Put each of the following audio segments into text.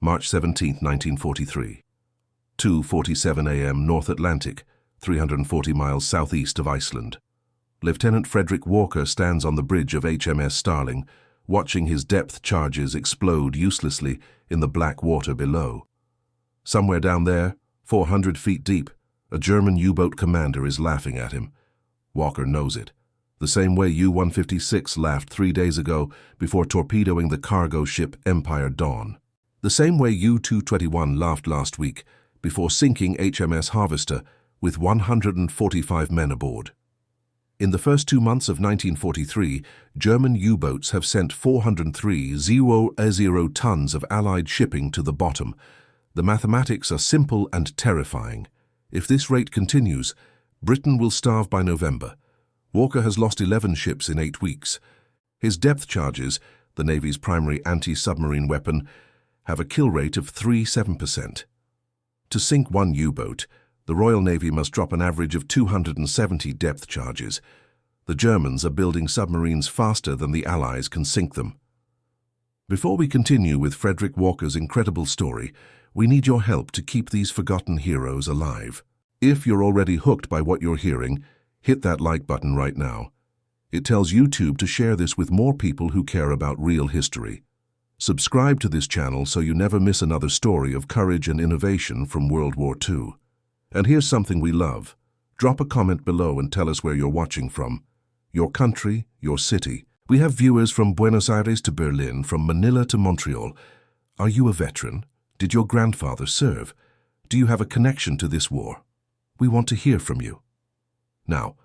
March 17, 1943. 2:47 a.m. North Atlantic, 340 miles southeast of Iceland. Lieutenant Frederick Walker stands on the bridge of HMS Starling, watching his depth charges explode uselessly in the black water below. Somewhere down there, 400 feet deep, a German U-boat commander is laughing at him. Walker knows it, the same way U-156 laughed 3 days ago before torpedoing the cargo ship Empire Dawn. The same way U-221 laughed last week before sinking HMS Harvester with 145 men aboard. In the first 2 months of 1943, German U-boats have sent 403,000 tons of Allied shipping to the bottom. The mathematics are simple and terrifying. If this rate continues, Britain will starve by November. Walker has lost 11 ships in 8 weeks. His depth charges, the Navy's primary anti-submarine weapon, have a kill rate of 37%. To sink one U-boat, the Royal Navy must drop an average of 270 depth charges. The Germans are building submarines faster than the Allies can sink them. Before we continue with Frederick Walker's incredible story, we need your help to keep these forgotten heroes alive. If you're already hooked by what you're hearing, hit that like button right now. It tells YouTube to share this with more people who care about real history. Subscribe to this channel so you never miss another story of courage and innovation from World War II. And here's something we love. Drop a comment below and tell us where you're watching from. Your country, your city. We have viewers from Buenos Aires to Berlin, from Manila to Montreal. Are you a veteran? Did your grandfather serve? Do you have a connection to this war? We want to hear from you. Now,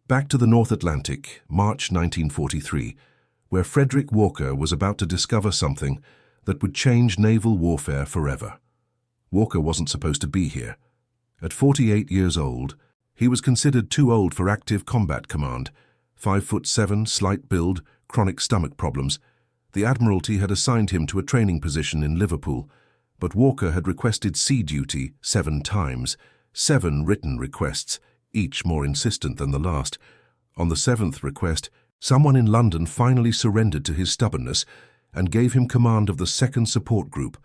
back to the North Atlantic, March 1943, where Frederick Walker was about to discover something that would change naval warfare forever. Walker wasn't supposed to be here. At 48 years old, he was considered too old for active combat command. 5'7", slight build, chronic stomach problems. The Admiralty had assigned him to a training position in Liverpool, but Walker had requested sea duty 7 times, 7 written requests, each more insistent than the last. On the 7th request, someone in London finally surrendered to his stubbornness and gave him command of the 2nd Support Group,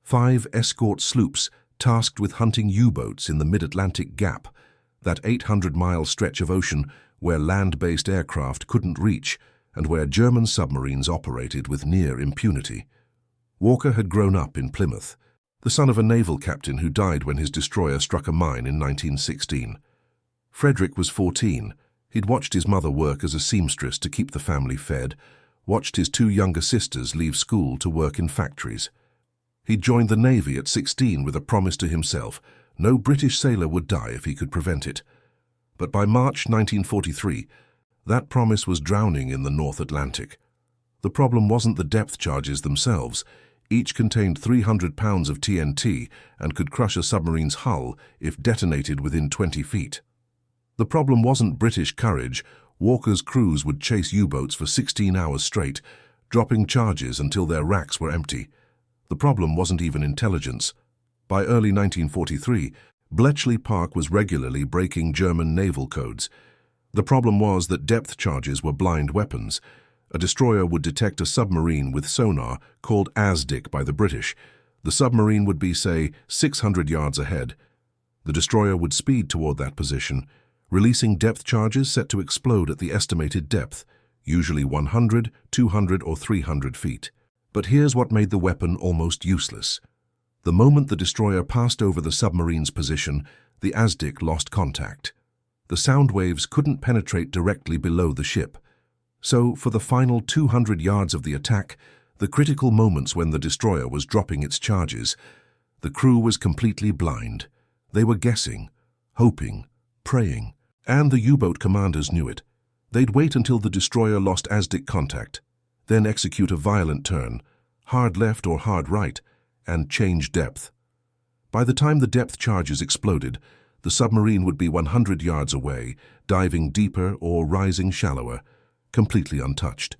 5 escort sloops tasked with hunting U-boats in the Mid-Atlantic Gap, that 800-mile stretch of ocean where land-based aircraft couldn't reach and where German submarines operated with near impunity. Walker had grown up in Plymouth, the son of a naval captain who died when his destroyer struck a mine in 1916. Frederick was 14. He'd watched his mother work as a seamstress to keep the family fed, watched his 2 younger sisters leave school to work in factories. He'd joined the Navy at 16 with a promise to himself: no British sailor would die if he could prevent it. But by March 1943, that promise was drowning in the North Atlantic. The problem wasn't the depth charges themselves. Each contained 300 pounds of TNT and could crush a submarine's hull if detonated within 20 feet. The problem wasn't British courage. Walker's crews would chase U-boats for 16 hours straight, dropping charges until their racks were empty. The problem wasn't even intelligence. By early 1943, Bletchley Park was regularly breaking German naval codes. The problem was that depth charges were blind weapons. A destroyer would detect a submarine with sonar called ASDIC by the British. The submarine would be, say, 600 yards ahead. The destroyer would speed toward that position, releasing depth charges set to explode at the estimated depth, usually 100, 200, or 300 feet. But here's what made the weapon almost useless. The moment the destroyer passed over the submarine's position, the ASDIC lost contact. The sound waves couldn't penetrate directly below the ship. So, for the final 200 yards of the attack, the critical moments when the destroyer was dropping its charges, the crew was completely blind. They were guessing, hoping, praying. And the U-boat commanders knew it. They'd wait until the destroyer lost ASDIC contact, then execute a violent turn, hard left or hard right, and change depth. By the time the depth charges exploded, the submarine would be 100 yards away, diving deeper or rising shallower, completely untouched.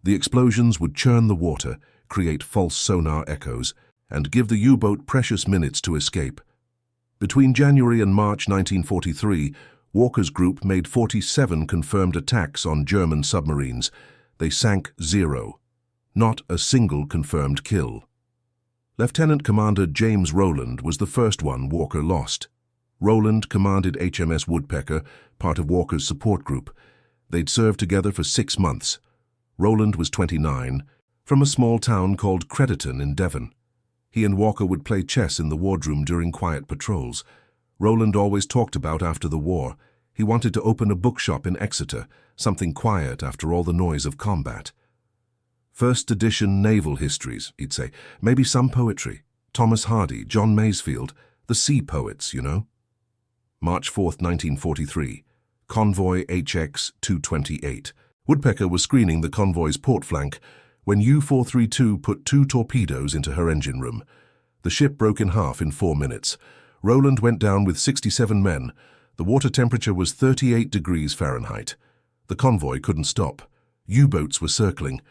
The explosions would churn the water, create false sonar echoes, and give the U-boat precious minutes to escape. Between January and March 1943, Walker's group made 47 confirmed attacks on German submarines. They sank 0. Not a single confirmed kill. Lieutenant Commander James Rowland was the first one Walker lost. Rowland commanded HMS Woodpecker, part of Walker's support group. They'd served together for 6 months. Rowland was 29, from a small town called Crediton in Devon. He and Walker would play chess in the wardroom during quiet patrols. Rowland always talked about after the war. He wanted to open a bookshop in Exeter, something quiet after all the noise of combat. First edition naval histories, he'd say. Maybe some poetry. Thomas Hardy, John Masefield, the sea poets, you know. March 4th, 1943. Convoy HX 228. Woodpecker was screening the convoy's port flank when U-432 put 2 torpedoes into her engine room. The ship broke in half in 4 minutes. Rowland went down with 67 men. The water temperature was 38 degrees Fahrenheit. The convoy couldn't stop. U-boats were circling.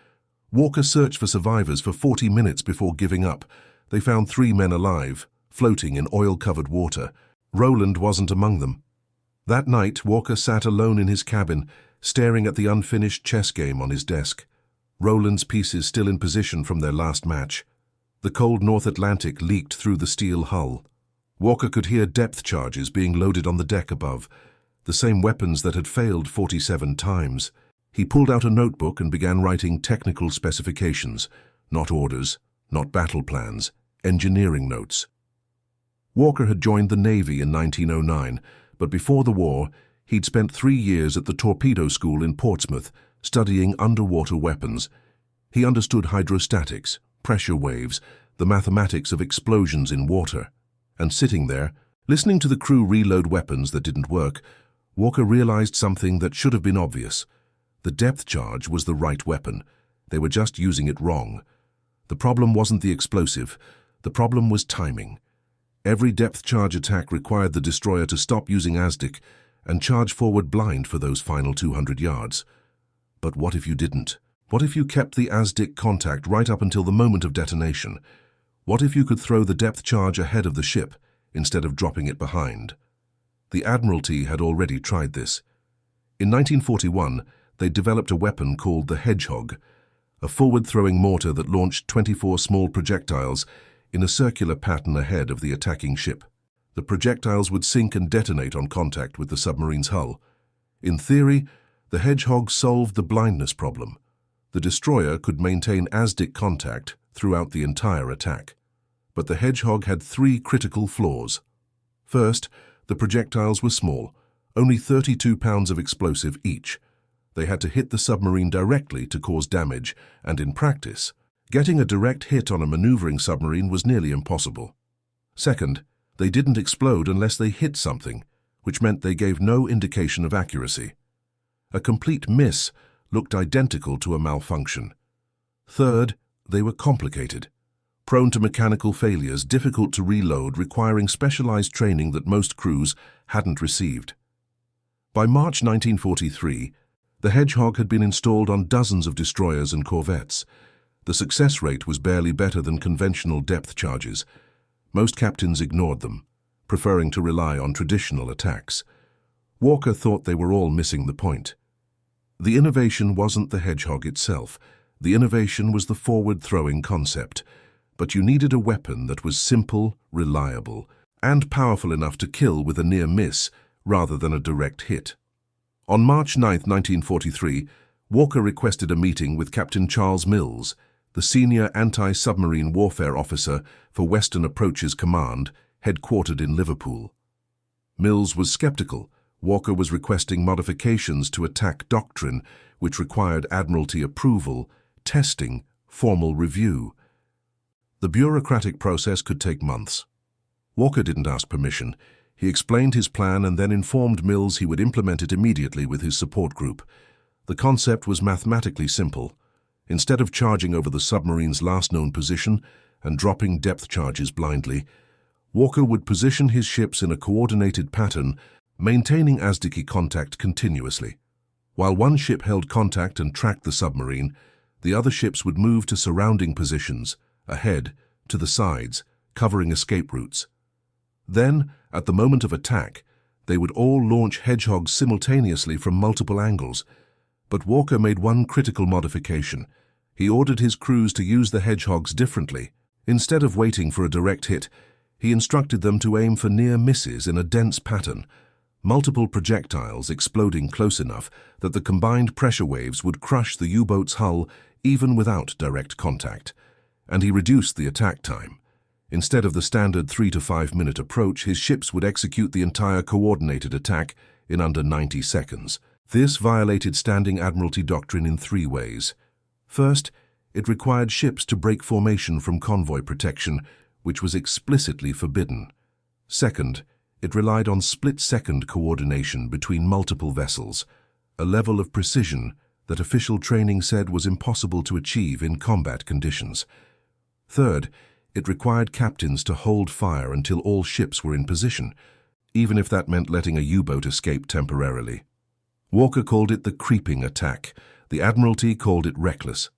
Walker searched for survivors for 40 minutes before giving up. They found 3 men alive, floating in oil-covered water. Rowland wasn't among them. That night, Walker sat alone in his cabin, staring at the unfinished chess game on his desk. Rowland's pieces still in position from their last match. The cold North Atlantic leaked through the steel hull. Walker could hear depth charges being loaded on the deck above, the same weapons that had failed 47 times. He pulled out a notebook and began writing technical specifications, not orders, not battle plans, engineering notes. Walker had joined the Navy in 1909, but before the war, he'd spent 3 years at the torpedo school in Portsmouth, studying underwater weapons. He understood hydrostatics, pressure waves, the mathematics of explosions in water. And sitting there, listening to the crew reload weapons that didn't work, Walker realized something that should have been obvious. The depth charge was the right weapon. They were just using it wrong. The problem wasn't the explosive. The problem was timing. Every depth charge attack required the destroyer to stop using ASDIC and charge forward blind for those final 200 yards. But what if you didn't? What if you kept the ASDIC contact right up until the moment of detonation? What if you could throw the depth charge ahead of the ship instead of dropping it behind? The Admiralty had already tried this. In 1941, they developed a weapon called the Hedgehog, a forward-throwing mortar that launched 24 small projectiles in a circular pattern ahead of the attacking ship. The projectiles would sink and detonate on contact with the submarine's hull. In theory, the Hedgehog solved the blindness problem. The destroyer could maintain ASDIC contact throughout the entire attack. But the Hedgehog had 3 critical flaws. First, the projectiles were small, only 32 pounds of explosive each. They had to hit the submarine directly to cause damage, and in practice, getting a direct hit on a maneuvering submarine was nearly impossible. Second, they didn't explode unless they hit something, which meant they gave no indication of accuracy. A complete miss looked identical to a malfunction. Third, they were complicated, prone to mechanical failures, difficult to reload, requiring specialized training that most crews hadn't received. By March 1943, the Hedgehog had been installed on dozens of destroyers and corvettes. The success rate was barely better than conventional depth charges. Most captains ignored them, preferring to rely on traditional attacks. Walker thought they were all missing the point. The innovation wasn't the Hedgehog itself. The innovation was the forward-throwing concept. But you needed a weapon that was simple, reliable, and powerful enough to kill with a near miss rather than a direct hit. On March 9, 1943, Walker requested a meeting with Captain Charles Mills, the senior anti-submarine warfare officer for Western Approaches Command, headquartered in Liverpool. Mills was skeptical. Walker was requesting modifications to attack doctrine, which required Admiralty approval, testing, formal review. The bureaucratic process could take months. Walker didn't ask permission. He explained his plan and then informed Mills he would implement it immediately with his support group. The concept was mathematically simple. Instead of charging over the submarine's last known position and dropping depth charges blindly, Walker would position his ships in a coordinated pattern, maintaining ASDIC contact continuously. While one ship held contact and tracked the submarine, the other ships would move to surrounding positions, ahead, to the sides, covering escape routes. Then, at the moment of attack, they would all launch Hedgehogs simultaneously from multiple angles. But Walker made one critical modification. He ordered his crews to use the Hedgehogs differently. Instead of waiting for a direct hit, he instructed them to aim for near misses in a dense pattern, multiple projectiles exploding close enough that the combined pressure waves would crush the U-boat's hull even without direct contact, and he reduced the attack time. Instead of the standard 3 to 5 minute approach, his ships would execute the entire coordinated attack in under 90 seconds. This violated Standing Admiralty doctrine in 3 ways. First, it required ships to break formation from convoy protection, which was explicitly forbidden. Second, it relied on split-second coordination between multiple vessels, a level of precision that official training said was impossible to achieve in combat conditions. Third, it required captains to hold fire until all ships were in position, even if that meant letting a U-boat escape temporarily. Walker called it the creeping attack. The Admiralty called it reckless.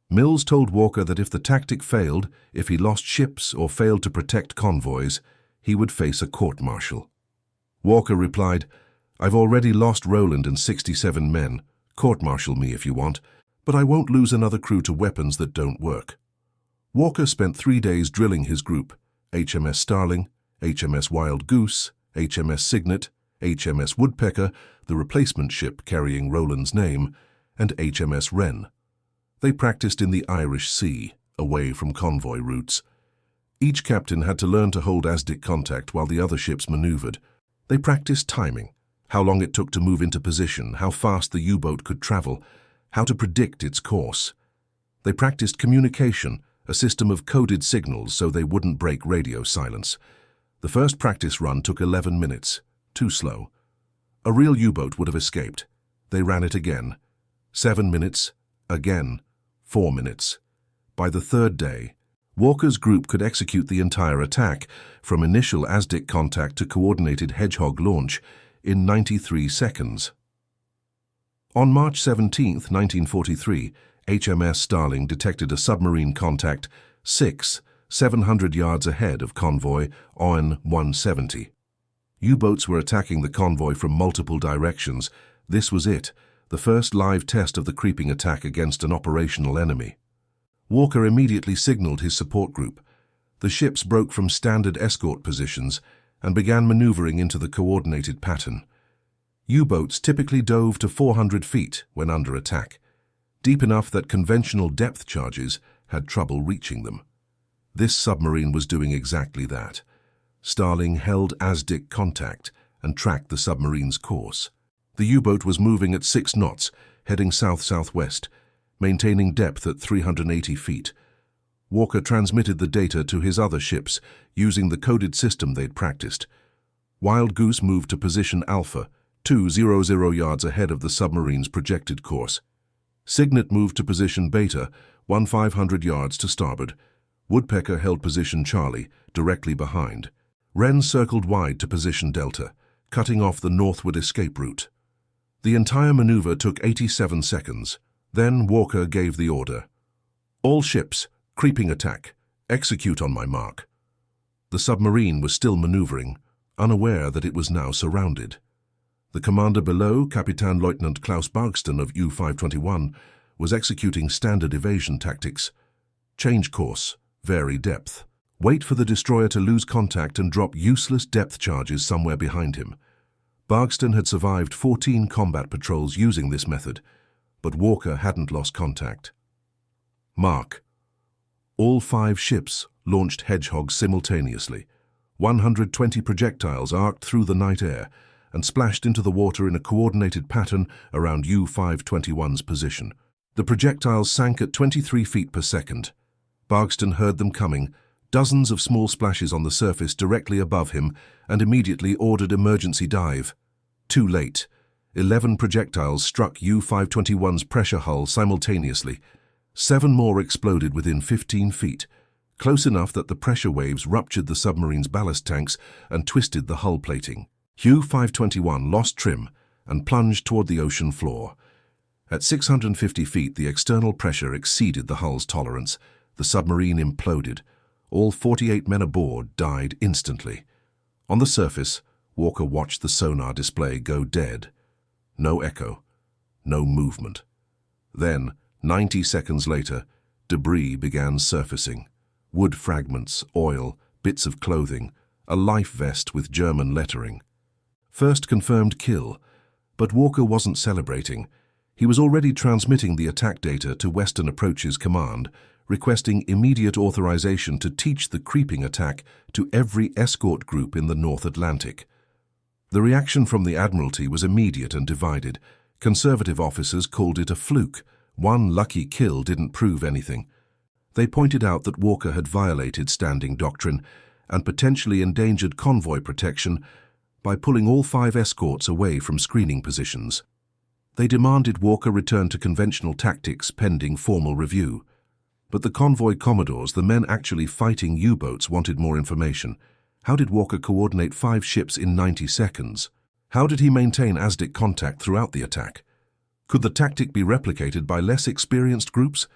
Mills told Walker that if the tactic failed, if he lost ships or failed to protect convoys, he would face a court-martial. Walker replied, "I've already lost Rowland and 67 men. Court-martial me if you want, but I won't lose another crew to weapons that don't work." Walker spent 3 days drilling his group: HMS Starling, HMS Wild Goose, HMS Signet, HMS Woodpecker, the replacement ship carrying Rowland's name, and HMS Wren. They practiced in the Irish Sea, away from convoy routes. Each captain had to learn to hold ASDIC contact while the other ships maneuvered. They practiced timing, how long it took to move into position, how fast the U-boat could travel, how to predict its course. They practiced communication, a system of coded signals so they wouldn't break radio silence. The first practice run took 11 minutes, too slow. A real U-boat would have escaped. They ran it again. 7 minutes, again, 4 minutes. By the third day, Walker's group could execute the entire attack, from initial ASDIC contact to coordinated Hedgehog launch, in 93 seconds. On March 17, 1943, HMS Starling detected a submarine contact 700 yards ahead of convoy ON 170. U-boats were attacking the convoy from multiple directions. This was it, the first live test of the creeping attack against an operational enemy. Walker immediately signaled his support group. The ships broke from standard escort positions and began maneuvering into the coordinated pattern. U-boats typically dove to 400 feet when under attack, deep enough that conventional depth charges had trouble reaching them. This submarine was doing exactly that. Starling held ASDIC contact and tracked the submarine's course. The U-boat was moving at 6 knots, heading south-southwest, maintaining depth at 380 feet. Walker transmitted the data to his other ships using the coded system they'd practiced. Wild Goose moved to position Alpha, 200 yards ahead of the submarine's projected course. Signet moved to position Beta, 1500 yards to starboard. Woodpecker held position Charlie, directly behind. Wren circled wide to position Delta, cutting off the northward escape route. The entire maneuver took 87 seconds. Then Walker gave the order. "All ships, creeping attack, execute on my mark." The submarine was still maneuvering, unaware that it was now surrounded. The commander below, Captain Lieutenant Klaus Bargston of U-521, was executing standard evasion tactics. Change course, vary depth. Wait for the destroyer to lose contact and drop useless depth charges somewhere behind him. Bargston had survived 14 combat patrols using this method, but Walker hadn't lost contact. Mark. All 5 ships launched Hedgehogs simultaneously. 120 projectiles arced through the night air and splashed into the water in a coordinated pattern around U-521's position. The projectiles sank at 23 feet per second. Bargston heard them coming, dozens of small splashes on the surface directly above him, and immediately ordered emergency dive. Too late. 11 projectiles struck U-521's pressure hull simultaneously. 7 more exploded within 15 feet, close enough that the pressure waves ruptured the submarine's ballast tanks and twisted the hull plating. U-521 lost trim and plunged toward the ocean floor. At 650 feet, the external pressure exceeded the hull's tolerance. The submarine imploded. All 48 men aboard died instantly. On the surface, Walker watched the sonar display go dead. No echo, no movement. Then, 90 seconds later, debris began surfacing. wood fragments, oil, bits of clothing, a life vest with German lettering. First confirmed kill, but Walker wasn't celebrating. He was already transmitting the attack data to Western Approach's command, requesting immediate authorization to teach the creeping attack to every escort group in the North Atlantic. The reaction from the Admiralty was immediate and divided. Conservative officers called it a fluke. One lucky kill didn't prove anything. They pointed out that Walker had violated standing doctrine and potentially endangered convoy protection by pulling all 5 escorts away from screening positions. They demanded Walker return to conventional tactics pending formal review. But the convoy commodores, the men actually fighting U-boats, wanted more information. How did Walker coordinate 5 ships in 90 seconds? How did he maintain ASDIC contact throughout the attack? Could the tactic be replicated by less experienced groups?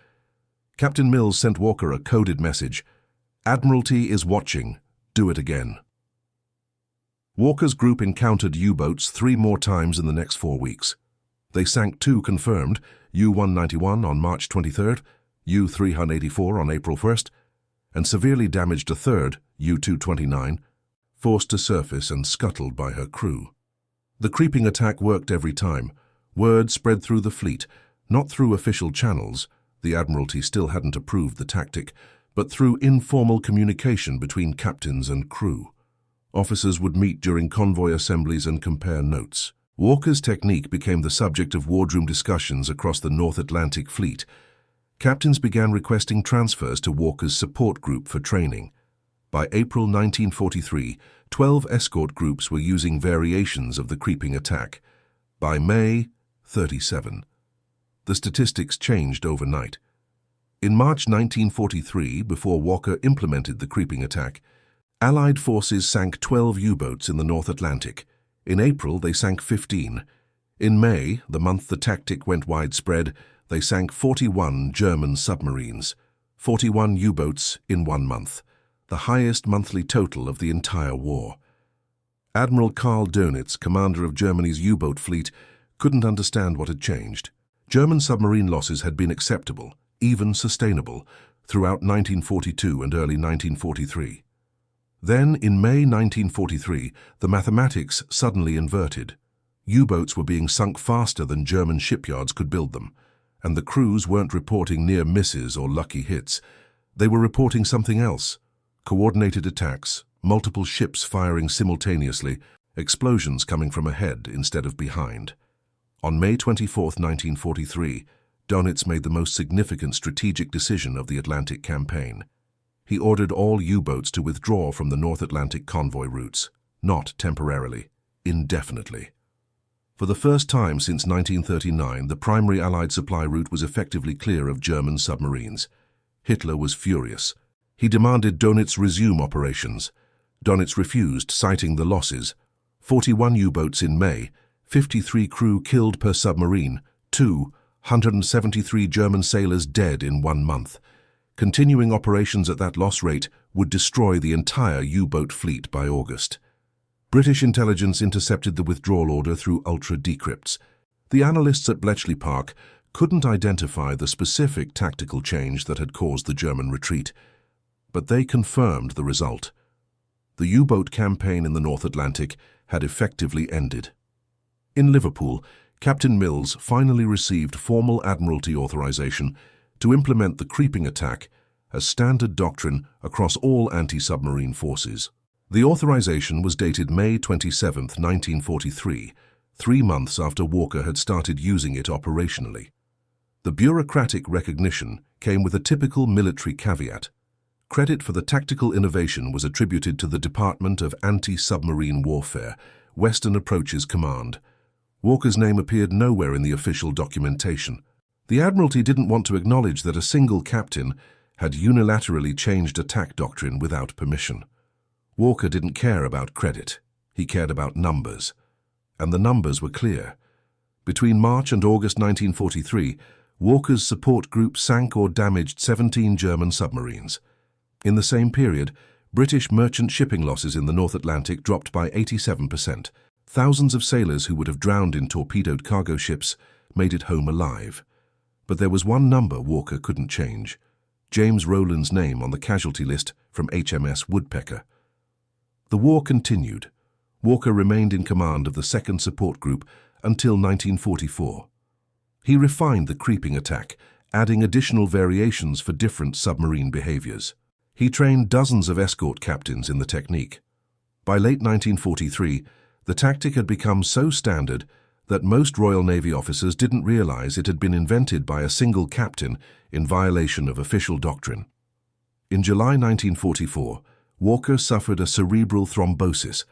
Captain Mills sent Walker a coded message. "Admiralty is watching. Do it again." Walker's group encountered U-boats 3 more times in the next 4 weeks. They sank 2 confirmed, U-191 on March 23rd, U-384 on April 1st, and severely damaged a 3rd, U-229, forced to surface and scuttled by her crew. The creeping attack worked every time. Word spread through the fleet, not through official channels, the Admiralty still hadn't approved the tactic, but through informal communication between captains and crew. Officers would meet during convoy assemblies and compare notes. Walker's technique became the subject of wardroom discussions across the North Atlantic fleet. Captains began requesting transfers to Walker's support group for training. By April 1943, 12 escort groups were using variations of the creeping attack. By May, 37. The statistics changed overnight. In March 1943, before Walker implemented the creeping attack, Allied forces sank 12 U-boats in the North Atlantic. In April, they sank 15. In May, the month the tactic went widespread, they sank 41 German submarines, 41 U-boats in 1 month, the highest monthly total of the entire war. Admiral Karl Dönitz, commander of Germany's U-boat fleet, couldn't understand what had changed. German submarine losses had been acceptable, even sustainable, throughout 1942 and early 1943. Then, in May 1943, the mathematics suddenly inverted. U-boats were being sunk faster than German shipyards could build them, and the crews weren't reporting near misses or lucky hits. They were reporting something else: coordinated attacks, multiple ships firing simultaneously, explosions coming from ahead instead of behind. On May 24, 1943, Dönitz made the most significant strategic decision of the Atlantic campaign. He ordered all U-boats to withdraw from the North Atlantic convoy routes, not temporarily, indefinitely. For the first time since 1939, the primary Allied supply route was effectively clear of German submarines. Hitler was furious. He demanded Dönitz resume operations. Dönitz refused, citing the losses: 41 U-boats in May, 53 crew killed per submarine, 173 German sailors dead in 1 month. Continuing operations at that loss rate would destroy the entire U-boat fleet by August. British intelligence intercepted the withdrawal order through ultra-decrypts. The analysts at Bletchley Park couldn't identify the specific tactical change that had caused the German retreat, but they confirmed the result. The U-boat campaign in the North Atlantic had effectively ended. In Liverpool, Captain Mills finally received formal Admiralty authorization to implement the creeping attack as standard doctrine across all anti-submarine forces. The authorization was dated May 27, 1943, 3 months after Walker had started using it operationally. The bureaucratic recognition came with a typical military caveat. Credit for the tactical innovation was attributed to the Department of Anti-Submarine Warfare, Western Approach's command. Walker's name appeared nowhere in the official documentation. The Admiralty didn't want to acknowledge that a single captain had unilaterally changed attack doctrine without permission. Walker didn't care about credit. He cared about numbers. And the numbers were clear. Between March and August 1943, Walker's support group sank or damaged 17 German submarines. In the same period, British merchant shipping losses in the North Atlantic dropped by 87%. Thousands of sailors who would have drowned in torpedoed cargo ships made it home alive. But there was one number Walker couldn't change: James Rowland's name on the casualty list from HMS Woodpecker. The war continued. Walker remained in command of the 2nd Support Group until 1944. He refined the creeping attack, adding additional variations for different submarine behaviors. He trained dozens of escort captains in the technique. By late 1943, the tactic had become so standard that most Royal Navy officers didn't realize it had been invented by a single captain in violation of official doctrine. In July 1944, Walker suffered a cerebral thrombosis,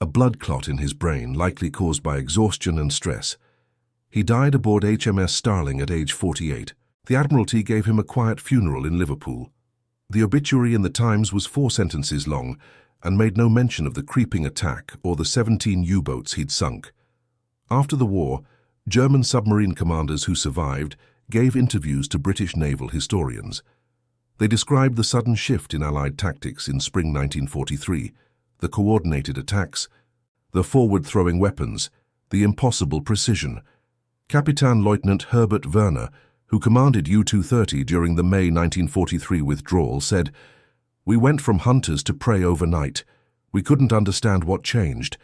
a blood clot in his brain likely caused by exhaustion and stress. He died aboard HMS Starling at age 48. The Admiralty gave him a quiet funeral in Liverpool. The obituary in the Times was 4 sentences long and made no mention of the creeping attack or the 17 U-boats he'd sunk. After the war, German submarine commanders who survived gave interviews to British naval historians. They described the sudden shift in Allied tactics in spring 1943, the coordinated attacks, the forward-throwing weapons, the impossible precision. Captain Lieutenant Herbert Werner, who commanded U-230 during the May 1943 withdrawal, said, "We went from hunters to prey overnight. We couldn't understand what changed.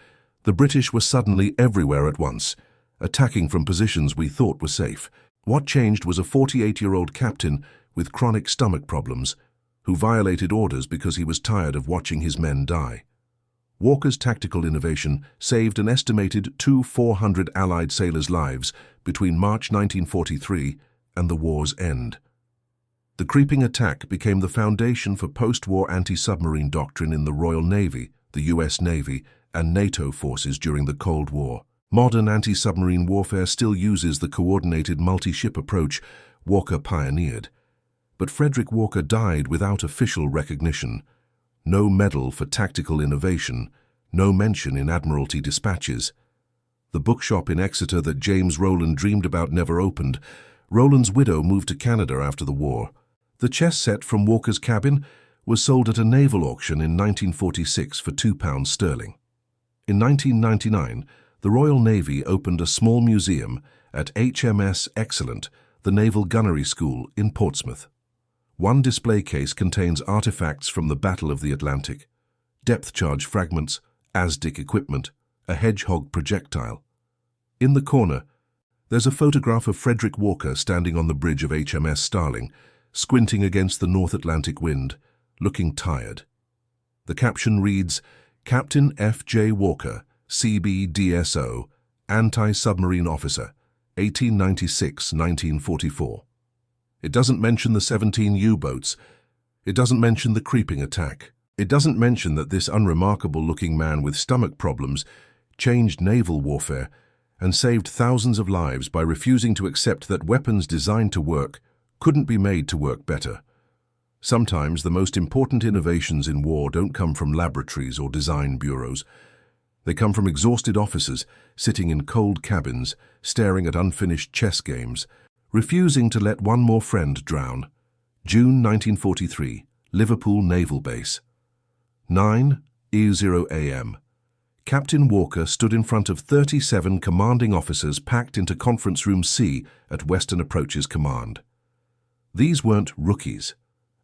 The British were suddenly everywhere at once, attacking from positions we thought were safe. What changed was a 48-year-old captain with chronic stomach problems who violated orders because he was tired of watching his men die." Walker's tactical innovation saved an estimated 400 Allied sailors' lives between March 1943 and the war's end. The creeping attack became the foundation for post-war anti-submarine doctrine in the Royal Navy, the US Navy, and NATO forces during the Cold War. Modern anti-submarine warfare still uses the coordinated multi-ship approach Walker pioneered. But Frederick Walker died without official recognition. No medal for tactical innovation, no mention in Admiralty dispatches. The bookshop in Exeter that James Rowland dreamed about never opened. Rowland's widow moved to Canada after the war. The chess set from Walker's cabin was sold at a naval auction in 1946 for £2 sterling. In 1999, the Royal Navy opened a small museum at HMS Excellent, the Naval Gunnery School in Portsmouth. One display case contains artifacts from the Battle of the Atlantic, depth charge fragments, ASDIC equipment, a hedgehog projectile. In the corner, there's a photograph of Frederick Walker standing on the bridge of HMS Starling, squinting against the North Atlantic wind, looking tired. The caption reads, "Captain F.J. Walker, CBDSO, Anti-Submarine Officer, 1896-1944. It doesn't mention the 17 U-boats. It doesn't mention the creeping attack. It doesn't mention that this unremarkable-looking man with stomach problems changed naval warfare and saved thousands of lives by refusing to accept that weapons designed to work couldn't be made to work better. Sometimes the most important innovations in war don't come from laboratories or design bureaus. They come from exhausted officers sitting in cold cabins, staring at unfinished chess games, refusing to let one more friend drown." June 1943, Liverpool Naval Base. 9:00 a.m. Captain Walker stood in front of 37 commanding officers packed into Conference Room C at Western Approaches Command. These weren't rookies.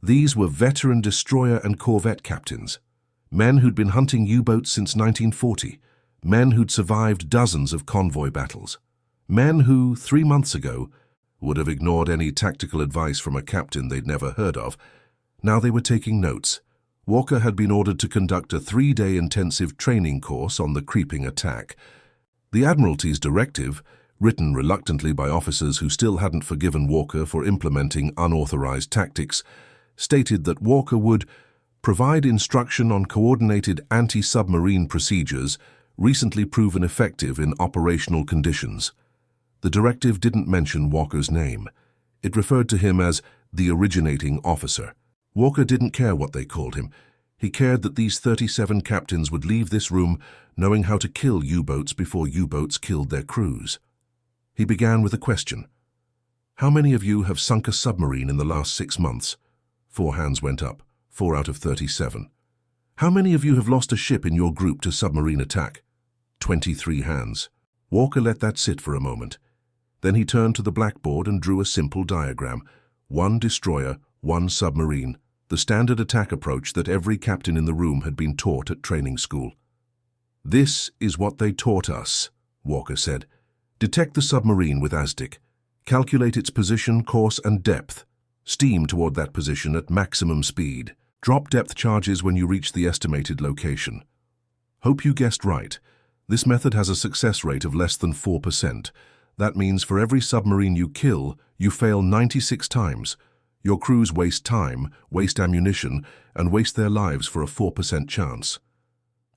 These were veteran destroyer and corvette captains, men who'd been hunting U-boats since 1940, men who'd survived dozens of convoy battles, men who, 3 months ago, would have ignored any tactical advice from a captain they'd never heard of. Now they were taking notes. Walker had been ordered to conduct a 3-day intensive training course on the creeping attack. The Admiralty's directive, written reluctantly by officers who still hadn't forgiven Walker for implementing unauthorized tactics, stated that Walker would provide instruction on coordinated anti-submarine procedures recently proven effective in operational conditions. The directive didn't mention Walker's name. It referred to him as the originating officer. Walker didn't care what they called him. He cared that these 37 captains would leave this room knowing how to kill U-boats before U-boats killed their crews. He began with a question. "How many of you have sunk a submarine in the last 6 months?" 4 hands went up, 4 out of 37. "How many of you have lost a ship in your group to submarine attack?" 23 hands. Walker let that sit for a moment. Then he turned to the blackboard and drew a simple diagram. 1 destroyer, one submarine, the standard attack approach that every captain in the room had been taught at training school. "This is what they taught us," Walker said. "Detect the submarine with ASDIC. Calculate its position, course, and depth. Steam toward that position at maximum speed. Drop depth charges when you reach the estimated location." Hope you guessed right. This method has a success rate of less than 4%. That means for every submarine you kill, you fail 96 times. Your crews waste time, waste ammunition, and waste their lives for a 4% chance.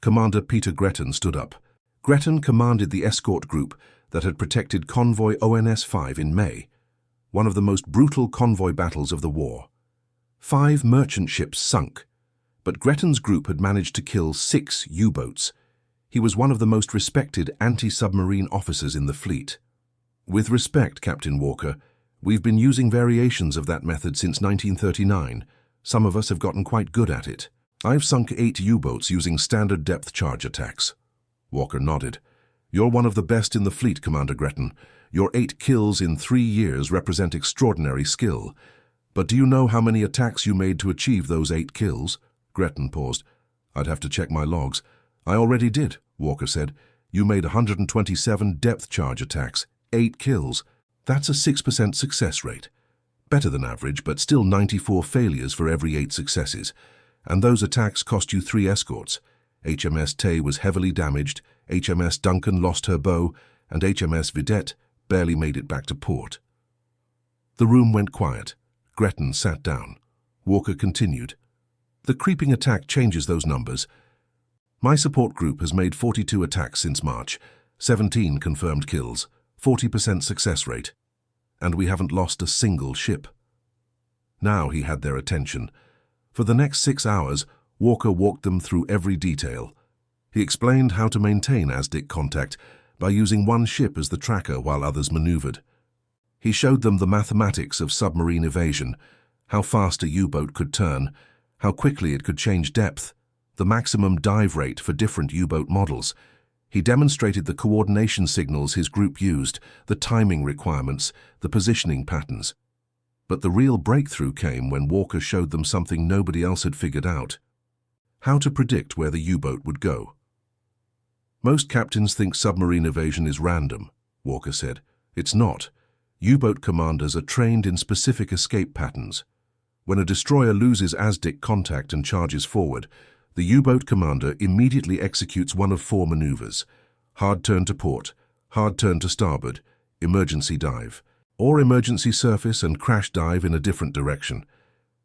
Commander Peter Gretton stood up. Gretton commanded the escort group that had protected convoy ONS-5 in May, one of the most brutal convoy battles of the war. 5 merchant ships sunk, but Gretton's group had managed to kill 6 U-boats. He was one of the most respected anti-submarine officers in the fleet. "With respect, Captain Walker, we've been using variations of that method since 1939. Some of us have gotten quite good at it. I've sunk 8 U-boats using standard depth charge attacks." Walker nodded. "You're one of the best in the fleet, Commander Gretton. Your 8 kills in 3 years represent extraordinary skill. But do you know how many attacks you made to achieve those 8 kills? Gretton paused. "I'd have to check my logs." "I already did," Walker said. "You made 127 depth charge attacks, 8 kills. That's a 6% success rate. Better than average, but still 94 failures for every 8 successes. And those attacks cost you 3 escorts. HMS Tay was heavily damaged, HMS Duncan lost her bow, and HMS Vidette barely made it back to port." The room went quiet. Gretton sat down. Walker continued. "The creeping attack changes those numbers. My support group has made 42 attacks since March, 17 confirmed kills, 40% success rate, and we haven't lost a single ship." Now he had their attention. For the next 6 hours, Walker walked them through every detail. He explained how to maintain ASDIC contact by using one ship as the tracker while others maneuvered. He showed them the mathematics of submarine evasion, how fast a U-boat could turn, how quickly it could change depth, the maximum dive rate for different U-boat models. He demonstrated the coordination signals his group used, the timing requirements, the positioning patterns. But the real breakthrough came when Walker showed them something nobody else had figured out: how to predict where the U-boat would go. "Most captains think submarine evasion is random," Walker said. "It's not. U-boat commanders are trained in specific escape patterns. When a destroyer loses ASDIC contact and charges forward, the U-boat commander immediately executes one of 4 maneuvers: hard turn to port, hard turn to starboard, emergency dive, or emergency surface and crash dive in a different direction.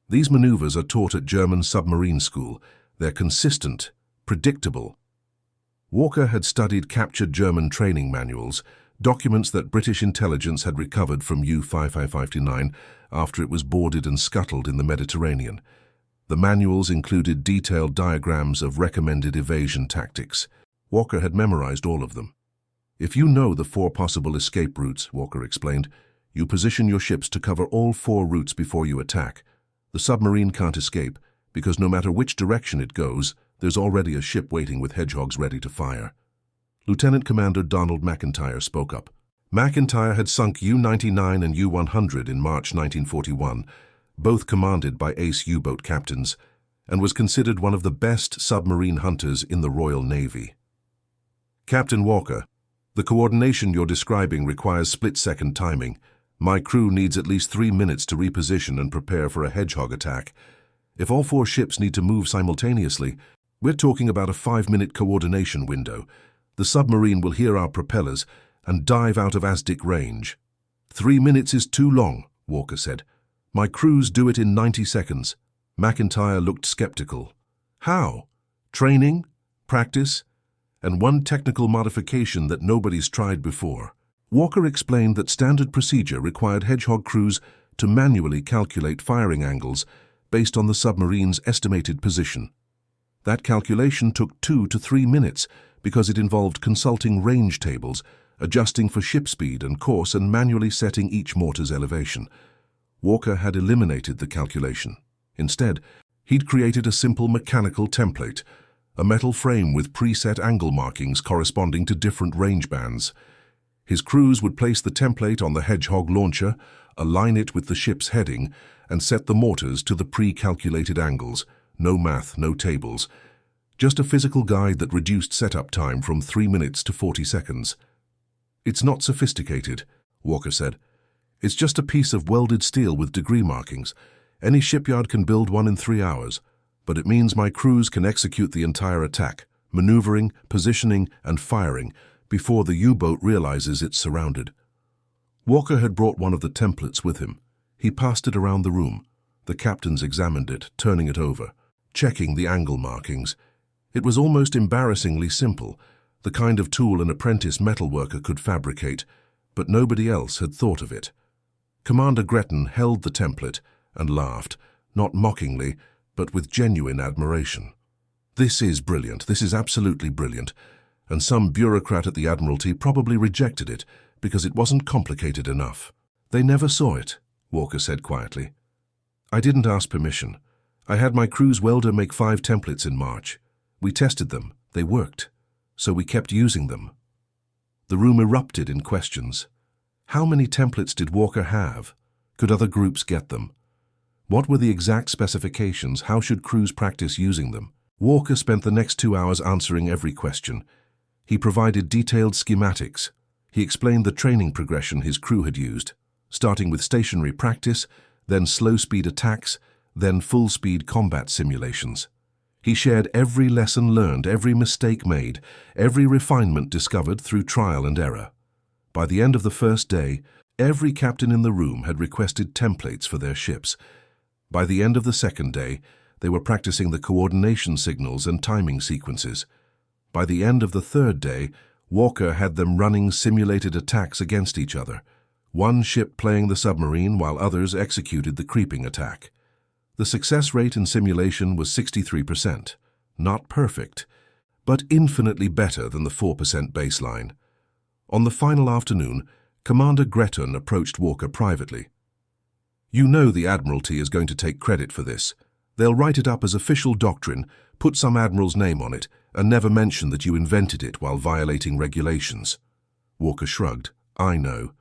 These maneuvers are taught at German submarine school. They're consistent, predictable." Walker had studied captured German training manuals, documents that British intelligence had recovered from U-5559 after it was boarded and scuttled in the Mediterranean. The manuals included detailed diagrams of recommended evasion tactics. Walker had memorized all of them. "If you know the 4 possible escape routes," Walker explained, "you position your ships to cover all 4 routes before you attack. The submarine can't escape, because no matter which direction it goes, there's already a ship waiting with hedgehogs ready to fire." Lieutenant Commander Donald McIntyre spoke up. McIntyre had sunk U-99 and U-100 in March 1941, both commanded by ace U-boat captains, and was considered one of the best submarine hunters in the Royal Navy. "Captain Walker, the coordination you're describing requires split-second timing. My crew needs at least 3 minutes to reposition and prepare for a hedgehog attack. If all 4 ships need to move simultaneously, we're talking about a 5-minute coordination window. The submarine will hear our propellers and dive out of ASDIC range." 3 minutes is too long," Walker said. "My crews do it in 90 seconds. McIntyre looked skeptical. "How? Training? Practice? And one technical modification that nobody's tried before." Walker explained that standard procedure required hedgehog crews to manually calculate firing angles based on the submarine's estimated position. That calculation took 2 to 3 minutes because it involved consulting range tables, adjusting for ship speed and course, and manually setting each mortar's elevation. Walker had eliminated the calculation. Instead, he'd created a simple mechanical template, a metal frame with preset angle markings corresponding to different range bands. His crews would place the template on the Hedgehog launcher, align it with the ship's heading, and set the mortars to the pre-calculated angles. No math, no tables. Just a physical guide that reduced setup time from 3 minutes to 40 seconds. "It's not sophisticated," Walker said. "It's just a piece of welded steel with degree markings. Any shipyard can build one in 3 hours, but it means my crews can execute the entire attack, maneuvering, positioning, and firing, before the U-boat realizes it's surrounded." Walker had brought one of the templates with him. He passed it around the room. The captains examined it, turning it over, checking the angle markings. It was almost embarrassingly simple, the kind of tool an apprentice metalworker could fabricate, but nobody else had thought of it. Commander Gretton held the template and laughed, not mockingly, but with genuine admiration. "This is brilliant, this is absolutely brilliant, and some bureaucrat at the Admiralty probably rejected it because it wasn't complicated enough." "They never saw it," Walker said quietly. "I didn't ask permission. I had my crew's welder make 5 templates in March. We tested them, they worked, so we kept using them." The room erupted in questions. How many templates did Walker have? Could other groups get them? What were the exact specifications? How should crews practice using them? Walker spent the next 2 hours answering every question. He provided detailed schematics. He explained the training progression his crew had used, starting with stationary practice, then slow-speed attacks, then full-speed combat simulations. He shared every lesson learned, every mistake made, every refinement discovered through trial and error. By the end of the first day, every captain in the room had requested templates for their ships. By the end of the second day, they were practicing the coordination signals and timing sequences. By the end of the third day, Walker had them running simulated attacks against each other, one ship playing the submarine while others executed the creeping attack. The success rate in simulation was 63%, not perfect, but infinitely better than the 4% baseline. On the final afternoon, Commander Gretton approached Walker privately. "You know the Admiralty is going to take credit for this. They'll write it up as official doctrine, put some admiral's name on it, and never mention that you invented it while violating regulations." Walker shrugged. "I know.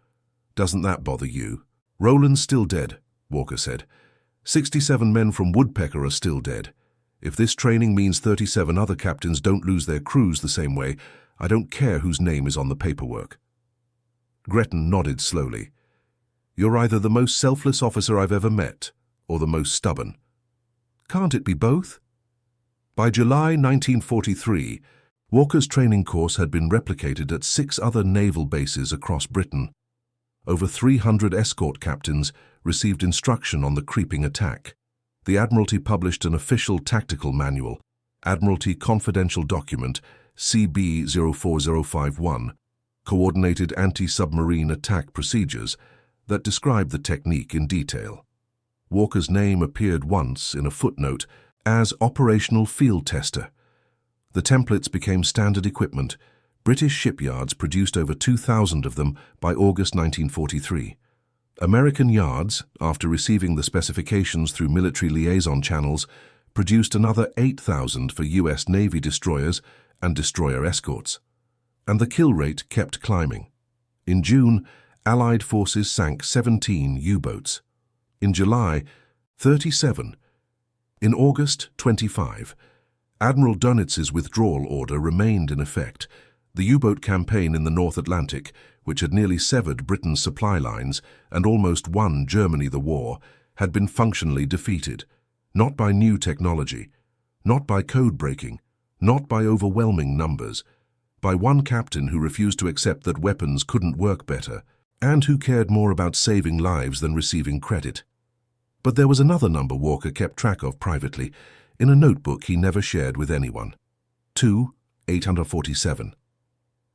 Doesn't that bother you?" "Rowland's still dead," Walker said. 67 men from Woodpecker are still dead. If this training means 37 other captains don't lose their crews the same way, I don't care whose name is on the paperwork." Gretton nodded slowly. "You're either the most selfless officer I've ever met, or the most stubborn. Can't it be both?" By July 1943, Walker's training course had been replicated at 6 other naval bases across Britain. Over 300 escort captains received instruction on the creeping attack. The Admiralty published an official tactical manual, Admiralty Confidential Document CB 04051, Coordinated Anti-Submarine Attack Procedures, that described the technique in detail. Walker's name appeared once in a footnote as Operational Field Tester. The templates became standard equipment. British shipyards produced over 2,000 of them by August 1943. American yards, after receiving the specifications through military liaison channels, produced another 8,000 for U.S. Navy destroyers and destroyer escorts. And the kill rate kept climbing. In June, Allied forces sank 17 U-boats. In July, 37. In August, 25. Admiral Dönitz's withdrawal order remained in effect. The U-boat campaign in the North Atlantic, which had nearly severed Britain's supply lines and almost won Germany the war, had been functionally defeated. Not by new technology, not by code breaking, not by overwhelming numbers, by one captain who refused to accept that weapons couldn't work better, and who cared more about saving lives than receiving credit. But there was another number Walker kept track of privately, in a notebook he never shared with anyone. 847.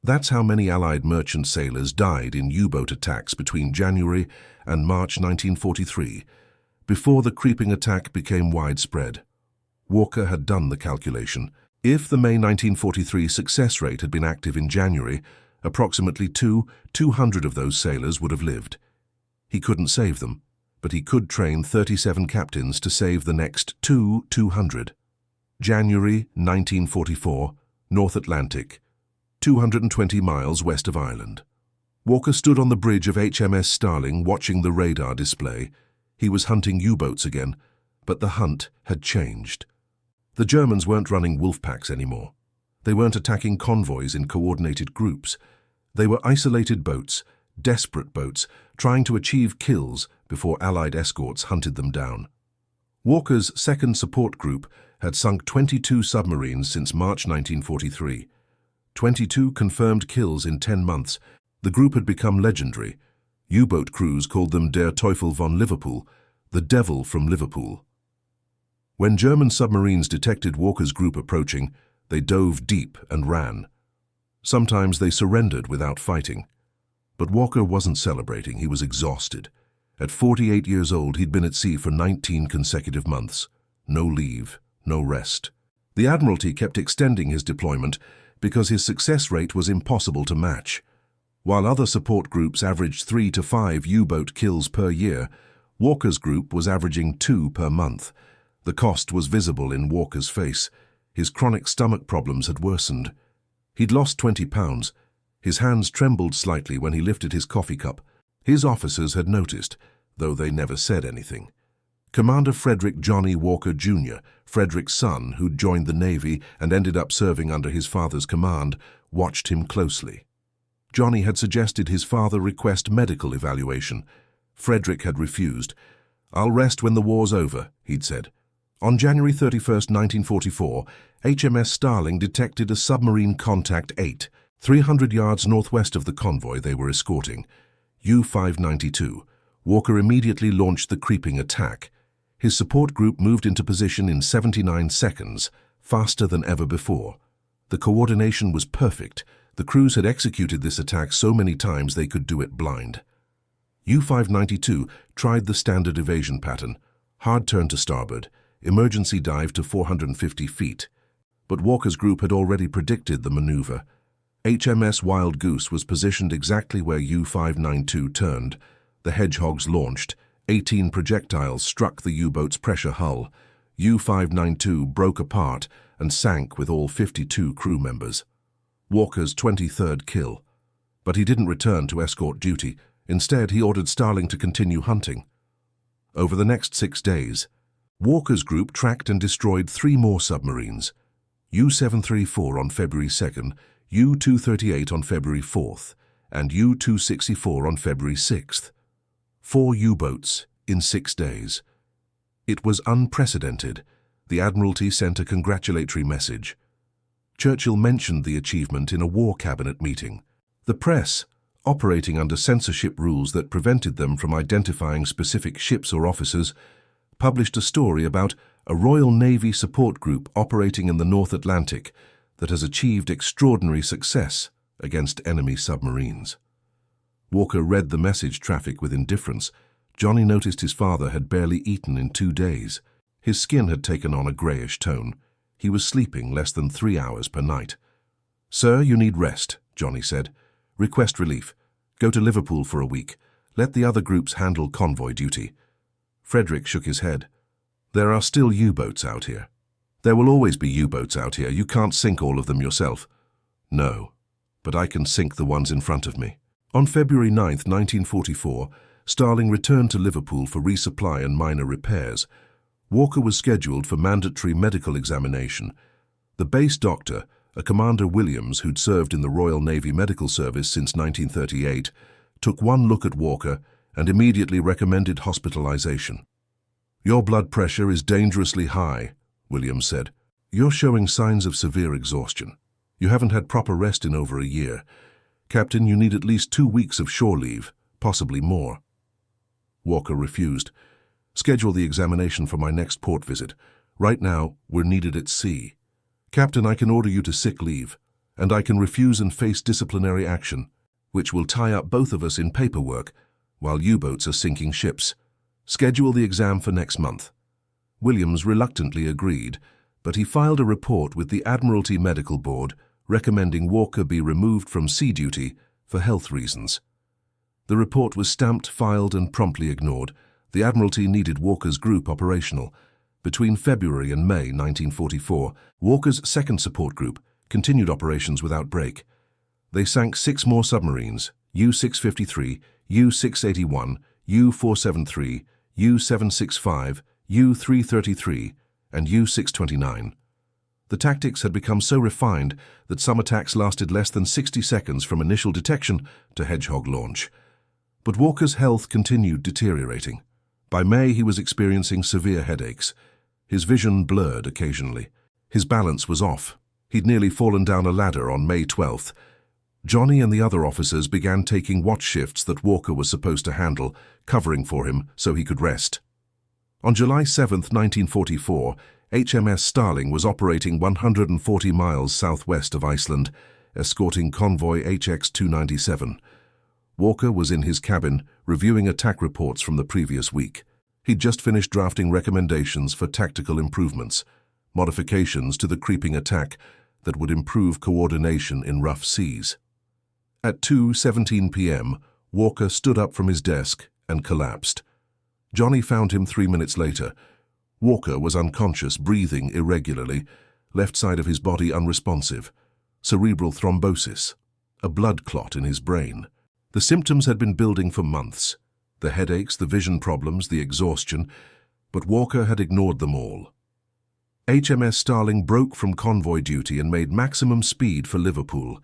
That's how many Allied merchant sailors died in U-boat attacks between January and March 1943, before the creeping attack became widespread. Walker had done the calculation. If the May 1943 success rate had been active in January, approximately 200 of those sailors would have lived. He couldn't save them, but he could train 37 captains to save the next 200. January 1944, North Atlantic, 220 miles west of Ireland. Walker stood on the bridge of HMS Starling watching the radar display. He was hunting U-boats again, but the hunt had changed. The Germans weren't running wolf packs anymore. They weren't attacking convoys in coordinated groups. They were isolated boats, desperate boats, trying to achieve kills before Allied escorts hunted them down. Walker's second support group had sunk 22 submarines since March 1943. 22 confirmed kills in 10 months. The group had become legendary. U-boat crews called them Der Teufel von Liverpool, the Devil from Liverpool. When German submarines detected Walker's group approaching, they dove deep and ran. Sometimes they surrendered without fighting. But Walker wasn't celebrating, he was exhausted. At 48 years old, he'd been at sea for 19 consecutive months. No leave, no rest. The Admiralty kept extending his deployment because his success rate was impossible to match. While other support groups averaged 3 to 5 U-boat kills per year, Walker's group was averaging 2 per month. The cost was visible in Walker's face. His chronic stomach problems had worsened. He'd lost 20 pounds. His hands trembled slightly when he lifted his coffee cup. His officers had noticed, though they never said anything. Commander Frederick Johnny Walker Jr., Frederick's son, who'd joined the Navy and ended up serving under his father's command, watched him closely. Johnny had suggested his father request medical evaluation. Frederick had refused. "I'll rest when the war's over," he'd said. On January 31, 1944, HMS Starling detected a submarine contact 8, 300 yards northwest of the convoy they were escorting. U-592. Walker immediately launched the creeping attack. His support group moved into position in 79 seconds, faster than ever before. The coordination was perfect. The crews had executed this attack so many times they could do it blind. U-592 tried the standard evasion pattern, hard turn to starboard, emergency dive to 450 feet. But Walker's group had already predicted the maneuver. HMS Wild Goose was positioned exactly where U-592 turned. The Hedgehogs launched. 18 projectiles struck the U-boat's pressure hull. U-592 broke apart and sank with all 52 crew members. Walker's 23rd kill. But he didn't return to escort duty. Instead, he ordered Starling to continue hunting. Over the next 6 days, Walker's group tracked and destroyed 3 more submarines. U-734 on February 2nd, U-238 on February 4th, and U-264 on February 6th. 4 U-boats in 6 days. It was unprecedented. The Admiralty sent a congratulatory message. Churchill mentioned the achievement in a War Cabinet meeting. The press, operating under censorship rules that prevented them from identifying specific ships or officers, published a story about a Royal Navy support group operating in the North Atlantic that has achieved extraordinary success against enemy submarines. Walker read the message traffic with indifference. Johnny noticed his father had barely eaten in 2 days. His skin had taken on a greyish tone. He was sleeping less than 3 hours per night. "Sir, you need rest," Johnny said. "Request relief. Go to Liverpool for a week. Let the other groups handle convoy duty." Frederick shook his head. "There are still U-boats out here." "There will always be U-boats out here. You can't sink all of them yourself." "No, but I can sink the ones in front of me." On February 9, 1944, Starling returned to Liverpool for resupply and minor repairs. Walker was scheduled for mandatory medical examination. The base doctor, a Commander Williams who'd served in the Royal Navy Medical Service since 1938, took one look at Walker and immediately recommended hospitalization. "Your blood pressure is dangerously high," Williams said. "You're showing signs of severe exhaustion. You haven't had proper rest in over a year. Captain, you need at least 2 weeks of shore leave, possibly more." Walker refused. "Schedule the examination for my next port visit. Right now, we're needed at sea. Captain, I can order you to sick leave, and I can refuse and face disciplinary action, which will tie up both of us in paperwork while U-boats are sinking ships. Schedule the exam for next month." Williams reluctantly agreed, but he filed a report with the Admiralty Medical Board recommending Walker be removed from sea duty for health reasons. The report was stamped, filed, and promptly ignored. The Admiralty needed Walker's group operational. Between February and May 1944, Walker's second support group continued operations without break. They sank 6 more submarines, U-653, U-681, U-473, U-765, U-333, and U-629. The tactics had become so refined that some attacks lasted less than 60 seconds from initial detection to hedgehog launch. But Walker's health continued deteriorating. By May, he was experiencing severe headaches. His vision blurred occasionally. His balance was off. He'd nearly fallen down a ladder on May 12th. Johnny and the other officers began taking watch shifts that Walker was supposed to handle, covering for him so he could rest. On July 7, 1944, HMS Starling was operating 140 miles southwest of Iceland, escorting convoy HX-297. Walker was in his cabin, reviewing attack reports from the previous week. He'd just finished drafting recommendations for tactical improvements, modifications to the creeping attack that would improve coordination in rough seas. At 2:17 p.m., Walker stood up from his desk and collapsed. Johnny found him 3 minutes later. Walker was unconscious, breathing irregularly, left side of his body unresponsive, cerebral thrombosis, a blood clot in his brain. The symptoms had been building for months, the headaches, the vision problems, the exhaustion, but Walker had ignored them all. HMS Starling broke from convoy duty and made maximum speed for Liverpool.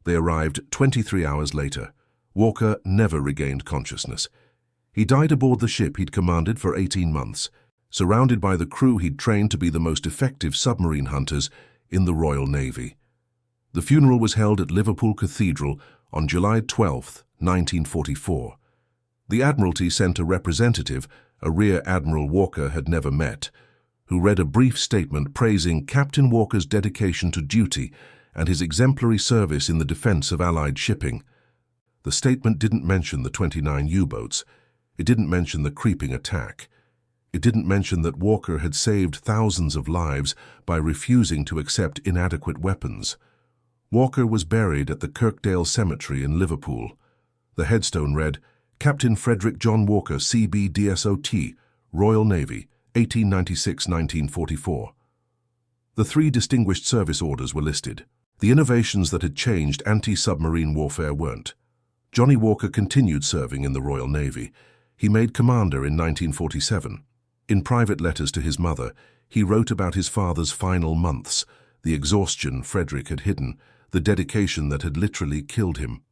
They arrived 23 hours later. Walker never regained consciousness. He died aboard the ship he'd commanded for 18 months, surrounded by the crew he'd trained to be the most effective submarine hunters in the Royal Navy. The funeral was held at Liverpool Cathedral on July 12, 1944. The Admiralty sent a representative, a Rear Admiral Walker had never met, who read a brief statement praising Captain Walker's dedication to duty and his exemplary service in the defense of Allied shipping. The statement didn't mention the 29 U-boats. It didn't mention the creeping attack. It didn't mention that Walker had saved thousands of lives by refusing to accept inadequate weapons. Walker was buried at the Kirkdale Cemetery in Liverpool. The headstone read, Captain Frederick John Walker, CB-DSOT, Royal Navy, 1896-1944. The 3 distinguished service orders were listed. The innovations that had changed anti-submarine warfare weren't. Johnny Walker continued serving in the Royal Navy. He made commander in 1947. In private letters to his mother, he wrote about his father's final months, the exhaustion Frederick had hidden, the dedication that had literally killed him.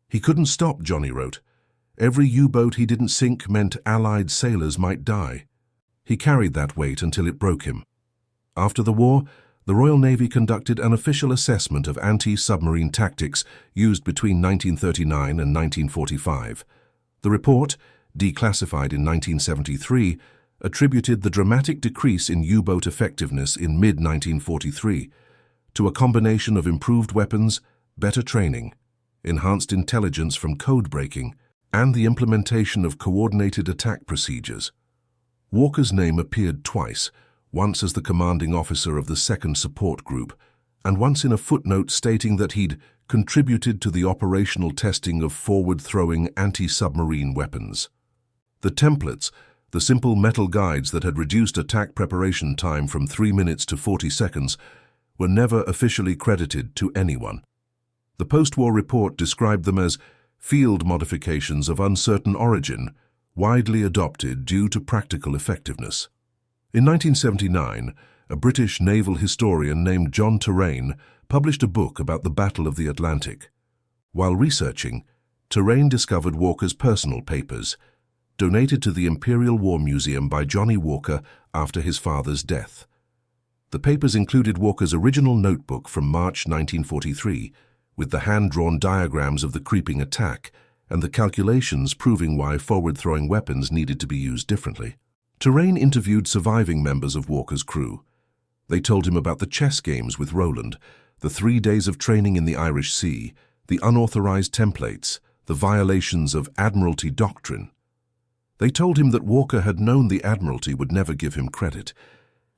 He couldn't stop, Johnny wrote. Every U-boat he didn't sink meant Allied sailors might die. He carried that weight until it broke him. After the war, the Royal Navy conducted an official assessment of anti-submarine tactics used between 1939 and 1945. The report, declassified in 1973, attributed the dramatic decrease in U-boat effectiveness in mid-1943 to a combination of improved weapons, better training, enhanced intelligence from code breaking, and the implementation of coordinated attack procedures. Walker's name appeared twice, once as the commanding officer of the 2nd Support Group, and once in a footnote stating that he'd contributed to the operational testing of forward-throwing anti-submarine weapons. The templates, the simple metal guides that had reduced attack preparation time from 3 minutes to 40 seconds, were never officially credited to anyone. The post-war report described them as field modifications of uncertain origin, widely adopted due to practical effectiveness. In 1979, a British naval historian named John Terraine published a book about the Battle of the Atlantic. While researching, Terraine discovered Walker's personal papers, donated to the Imperial War Museum by Johnny Walker after his father's death. The papers included Walker's original notebook from March 1943, with the hand-drawn diagrams of the creeping attack and the calculations proving why forward-throwing weapons needed to be used differently. Terraine interviewed surviving members of Walker's crew. They told him about the chess games with Roland, the 3 days of training in the Irish Sea, the unauthorized templates, the violations of Admiralty doctrine. They told him that Walker had known the Admiralty would never give him credit,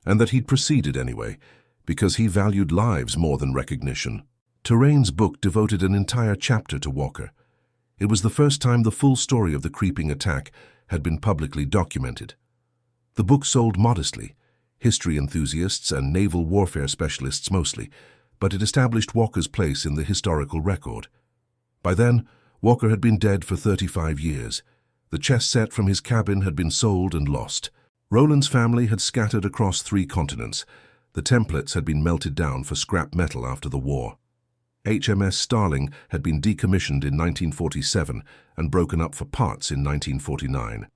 and that he'd proceeded anyway, because he valued lives more than recognition. Terraine's book devoted an entire chapter to Walker. It was the first time the full story of the creeping attack had been publicly documented. The book sold modestly, history enthusiasts and naval warfare specialists mostly, but it established Walker's place in the historical record. By then, Walker had been dead for 35 years. The chess set from his cabin had been sold and lost. Roland's family had scattered across 3 continents. The templates had been melted down for scrap metal after the war. HMS Starling had been decommissioned in 1947 and broken up for parts in 1949.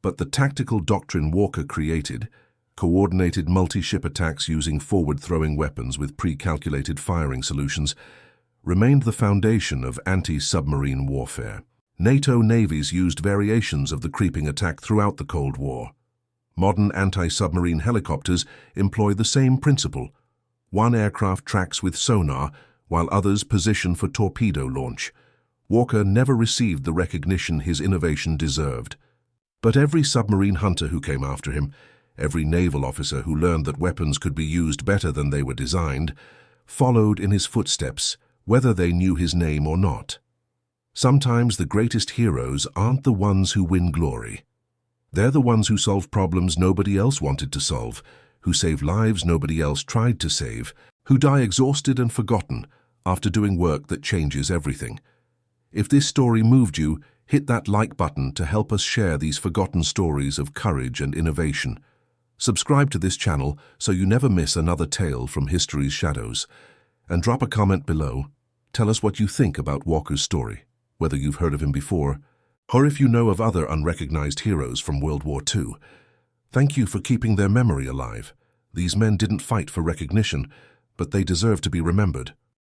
But the tactical doctrine Walker created, coordinated multi-ship attacks using forward-throwing weapons with pre-calculated firing solutions, remained the foundation of anti-submarine warfare. NATO navies used variations of the creeping attack throughout the Cold War. Modern anti-submarine helicopters employ the same principle. One aircraft tracks with sonar, while others position for torpedo launch. Walker never received the recognition his innovation deserved. But every submarine hunter who came after him, every naval officer who learned that weapons could be used better than they were designed, followed in his footsteps, whether they knew his name or not. Sometimes the greatest heroes aren't the ones who win glory. They're the ones who solve problems nobody else wanted to solve, who save lives nobody else tried to save, who die exhausted and forgotten after doing work that changes everything. If this story moved you, hit that like button to help us share these forgotten stories of courage and innovation. Subscribe to this channel so you never miss another tale from history's shadows. And drop a comment below. Tell us what you think about Walker's story, whether you've heard of him before, or if you know of other unrecognized heroes from World War II. Thank you for keeping their memory alive. These men didn't fight for recognition, but they deserve to be remembered.